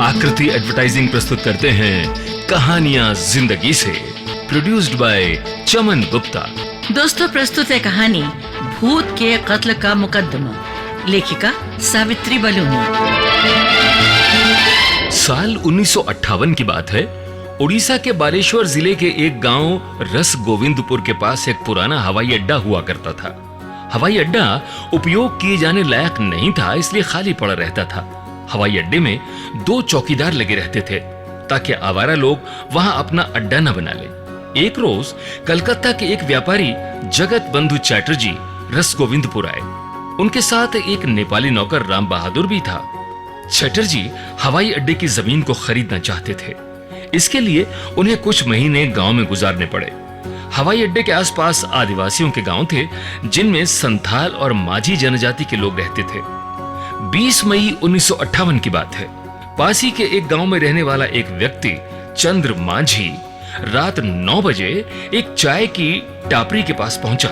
आकृति एडवर्टाइजिंग प्रस्तुत करते हैं कहानियां जिंदगी से, प्रोड्यूस्ड बाय चमन गुप्ता। दोस्तों, प्रस्तुत है कहानी भूत के कत्ल का मुकदमा। लेखिका सावित्री बलूनी। साल 1958 की बात है। उड़ीसा के बालेश्वर जिले के एक गांव रस गोविंदपुर के पास एक पुराना हवाई अड्डा हुआ करता था। हवाई अड्डा उपयोग किए जाने लायक नहीं था, इसलिए खाली पड़ा रहता था। हवाई अड्डे में 2 चौकीदार लगे रहते थे ताकि आवारा लोग वहां अपना अड्डा न बना ले। एक रोज कलकत्ता के एक व्यापारी जगत बंधु चैटर्जी रस गोविंदपुर आए। उनके साथ एक नेपाली नौकर राम बहादुर भी था। चैटर्जी हवाई अड्डे की जमीन को खरीदना चाहते थे। इसके लिए उन्हें कुछ महीने गांव में गुजारने पड़े। हवाई अड्डे के आसपास आदिवासियों के गांव थे, जिनमें संथाल और माझी जनजाति के लोग रहते थे। 20 मई 1958 की बात है। पासी के एक गांव में रहने वाला एक व्यक्ति चंद्र माझी रात 9 बजे एक चाय की टापरी के पास पहुंचा।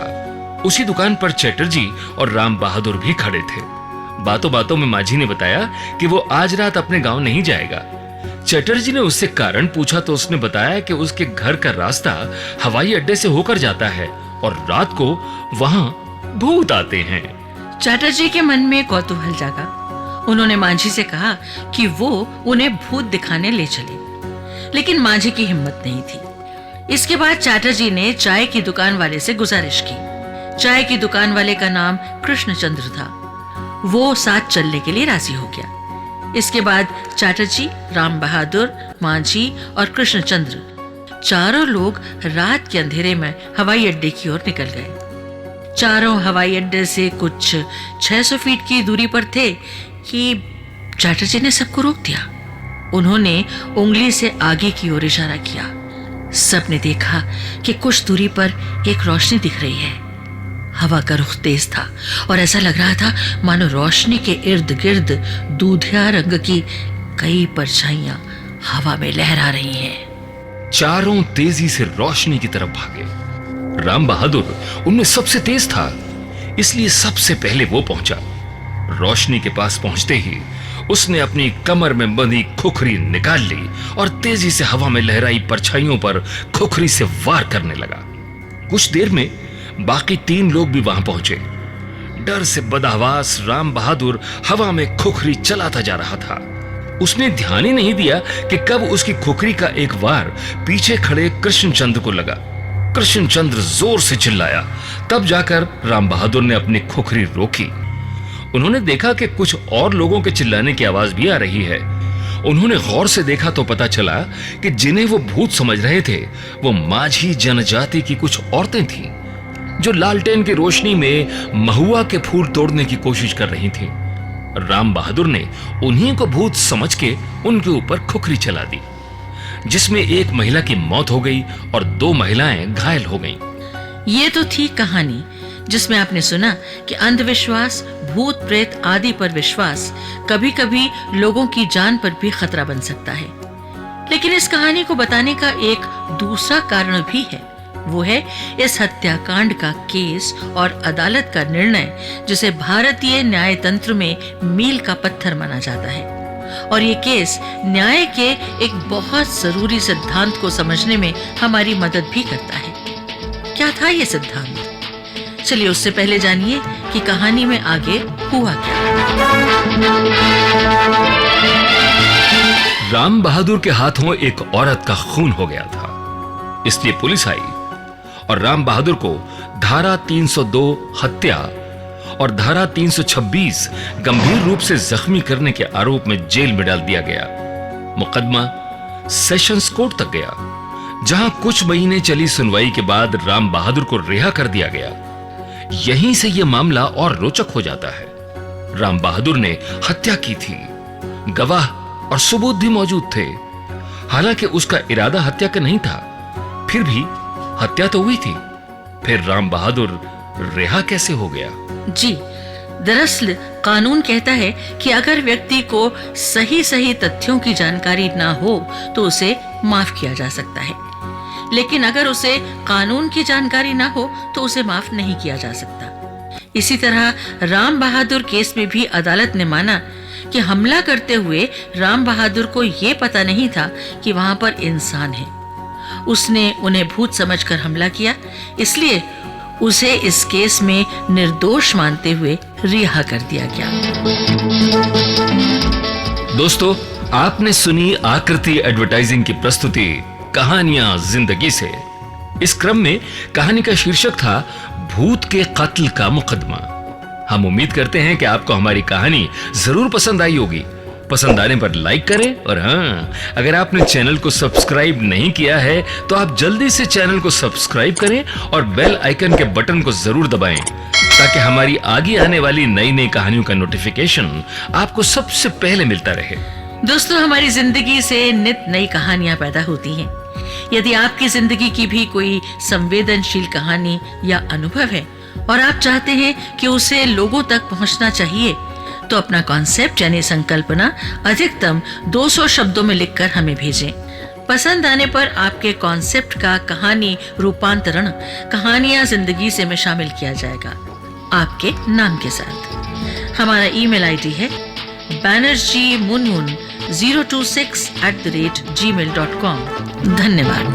उसी दुकान पर चैटर्जी और राम बहादुर भी खड़े थे। बातों बातों में माझी ने बताया कि वो आज रात अपने गांव नहीं जाएगा। चैटर्जी ने उससे कारण पूछा तो उसने बताया कि उसके घर का रास्ता हवाई अड्डे से होकर जाता है और रात को वहां भूत आते हैं। चैटर्जी के मन में कौतूहल जागा। उन्होंने माझी से कहा कि वो उन्हें भूत दिखाने ले चले, लेकिन माझी की हिम्मत नहीं थी। इसके बाद चैटर्जी ने चाय की दुकान वाले से गुजारिश की। चाय की दुकान वाले का नाम कृष्णचंद्र था। वो साथ चलने के लिए राजी हो गया। इसके बाद चैटर्जी, राम बहादुर, माझी और कृष्णचंद्र चारों लोग रात के अंधेरे में हवाई अड्डे की ओर निकल गए। चारों हवाई अड्डे से कुछ 600 फीट की दूरी पर थे कि चैटर्जी ने सबको रोक दिया। उन्होंने उंगली से आगे की ओर इशारा किया। सबने देखा कि कुछ दूरी पर एक रोशनी दिख रही है। हवा का रुख तेज था और ऐसा लग रहा था मानो रोशनी के इर्द गिर्द दूधिया रंग की कई परछाइयां हवा में लहरा रही हैं। चारों तेजी से रोशनी की तरफ भागे। राम बहादुर उनमें सबसे तेज था, इसलिए सबसे पहले वो पहुंचा। रोशनी के पास पहुंचते ही उसने अपनी कमर में बंधी खुखरी निकाल ली और तेजी से हवा में लहराई परछाइयों पर खुखरी से वार करने लगा। कुछ देर में बाकी 3 लोग भी वहां पहुंचे। डर से बदहवास राम बहादुर हवा में खुखरी चलाता जा रहा था। उसने ध्यान ही नहीं दिया कि कब उसकी खुखरी का एक वार पीछे खड़े कृष्णचंद्र को लगा। कृष्णचंद्र जोर से चिल्लाया। तब जाकर राम बहादुर ने अपनी खुखरी रोकी। उन्होंने देखा कि कुछ और लोगों के चिल्लाने की आवाज भी आ रही है। उन्होंने गौर से देखा तो पता चला कि जिन्हें वो भूत समझ रहे थे वो माझी जनजाति की कुछ औरतें थीं, जो लालटेन की रोशनी में महुआ के फूल तोड़ने की कोशिश कर रही थीं। राम बहादुर ने उन्हीं को भूत समझ के उनके ऊपर खुखरी चला दी, जिसमें एक महिला की मौत हो गई और 2 महिलाएं घायल हो गईं। ये तो थी कहानी जिसमें आपने सुना कि अंधविश्वास, भूत प्रेत आदि पर विश्वास कभी कभी लोगों की जान पर भी खतरा बन सकता है। लेकिन इस कहानी को बताने का एक दूसरा कारण भी है। वो है इस हत्याकांड का केस और अदालत का निर्णय, जिसे भारतीय न्याय तंत्र में मील का पत्थर माना जाता है। और ये केस न्याय के एक बहुत जरूरी सिद्धांत को समझने में हमारी मदद भी करता है। क्या था ये सिद्धांत? चलिए उससे पहले जानिए कि कहानी में आगे हुआ क्या। राम बहादुर के हाथों एक औरत का खून हो गया था, इसलिए पुलिस आई और राम बहादुर को धारा 302 हत्या और धारा 326 गंभीर रूप से जख्मी करने के आरोप में जेल में डाल दिया गया। मुकदमा सेशंस कोर्ट तक गया, जहां कुछ महीने चली सुनवाई के बाद राम बहादुर को रिहा कर दिया गया। यहीं से यह मामला और रोचक हो जाता है। राम बहादुर ने हत्या की थी, गवाह और सबूत भी मौजूद थे। हालांकि उसका इरादा हत्या का नहीं था, फिर भी हत्या तो हुई थी। फिर राम बहादुर रिहा कैसे हो गया? जी, दरअसल कानून कहता है कि अगर व्यक्ति को सही सही तथ्यों की जानकारी ना हो तो उसे माफ किया जा सकता है, लेकिन अगर उसे कानून की जानकारी ना हो तो उसे माफ नहीं किया जा सकता। इसी तरह राम बहादुर केस में भी अदालत ने माना कि हमला करते हुए राम बहादुर को ये पता नहीं था कि वहां पर इंसान है। उसने उन्हें भूत समझकर हमला किया, इसलिए उसे इस केस में निर्दोष मानते हुए रिहा कर दिया गया। दोस्तों, आपने सुनी आकृति एडवर्टाइजिंग की प्रस्तुति कहानियां जिंदगी से। इस क्रम में कहानी का शीर्षक था भूत के कत्ल का मुकदमा। हम उम्मीद करते हैं कि आपको हमारी कहानी जरूर पसंद आई होगी। पसंद आने पर लाइक करें, और हाँ, अगर आपने चैनल को सब्सक्राइब नहीं किया है तो आप जल्दी से चैनल को सब्सक्राइब करें और बेल आइकन के बटन को जरूर दबाएं, ताकि हमारी आगे आने वाली नई नई कहानियों का नोटिफिकेशन आपको सबसे पहले मिलता रहे। दोस्तों, हमारी जिंदगी से नित नई कहानियां पैदा होती हैं। यदि आपकी जिंदगी की भी कोई संवेदनशील कहानी या अनुभव है और आप चाहते हैं कि उसे लोगों तक पहुंचना चाहिए, तो अपना कॉन्सेप्ट यानी संकल्पना अधिकतम 200 शब्दों में लिखकर हमें भेजें। पसंद आने पर आपके कॉन्सेप्ट का कहानी रूपांतरण कहानियां जिंदगी से में शामिल किया जाएगा, आपके नाम के साथ। हमारा ईमेल आईडी है banerjeemunmun026@gmail.com। धन्यवाद।